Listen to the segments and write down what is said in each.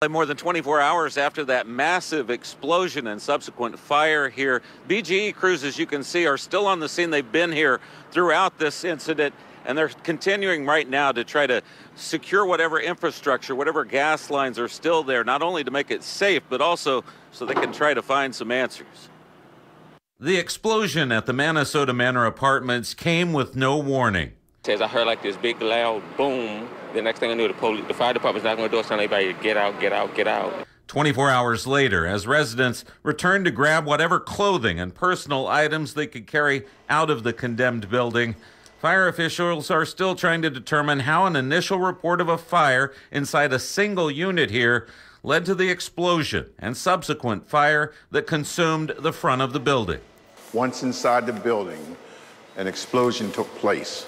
More than 24 hours after that massive explosion and subsequent fire here, BGE crews, as you can see, are still on the scene. They've been here throughout this incident, and they're continuing right now to try to secure whatever infrastructure, whatever gas lines are still there, not only to make it safe, but also so they can try to find some answers. The explosion at the Mannasota Manor Apartments came with no warning. As I heard like this big loud boom, the next thing I knew, the fire department's knocking on the door telling everybody to get out, get out, get out. 24 hours later, as residents returned to grab whatever clothing and personal items they could carry out of the condemned building, fire officials are still trying to determine how an initial report of a fire inside a single unit here led to the explosion and subsequent fire that consumed the front of the building. Once inside the building, an explosion took place,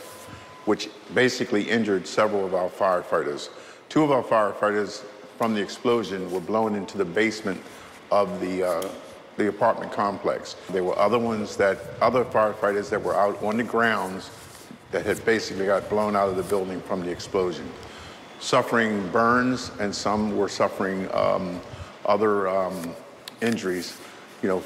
which basically injured several of our firefighters. Two of our firefighters from the explosion were blown into the basement of the apartment complex. There were other firefighters that were out on the grounds that had basically got blown out of the building from the explosion, suffering burns, and some were suffering other injuries,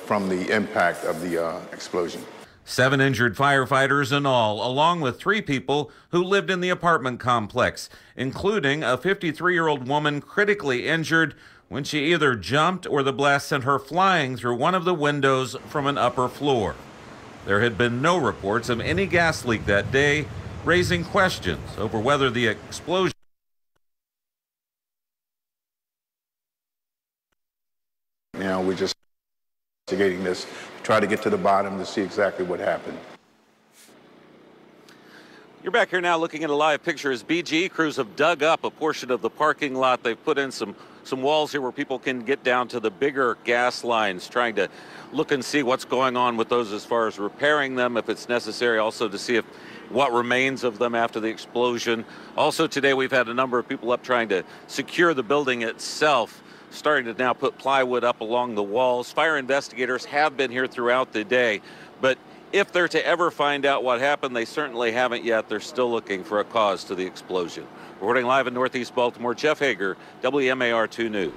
from the impact of the explosion. 7 injured firefighters in all, along with 3 people who lived in the apartment complex, including a 53-year-old woman critically injured when she either jumped or the blast sent her flying through one of the windows from an upper floor. There had been no reports of any gas leak that day, raising questions over whether the explosion we're just investigating this, try to get to the bottom to see exactly what happened. You're back here now looking at a live picture as BGE crews have dug up a portion of the parking lot. They've put in some walls here where people can get down to the bigger gas lines, trying to look and see what's going on with those as far as repairing them if it's necessary, also to see what remains of them after the explosion. Also today we've had a number of people up trying to secure the building itself, starting to now put plywood up along the walls. Fire investigators have been here throughout the day, but if they're to ever find out what happened, they certainly haven't yet. They're still looking for a cause to the explosion. Reporting live in Northeast Baltimore, Jeff Hager, WMAR 2 News.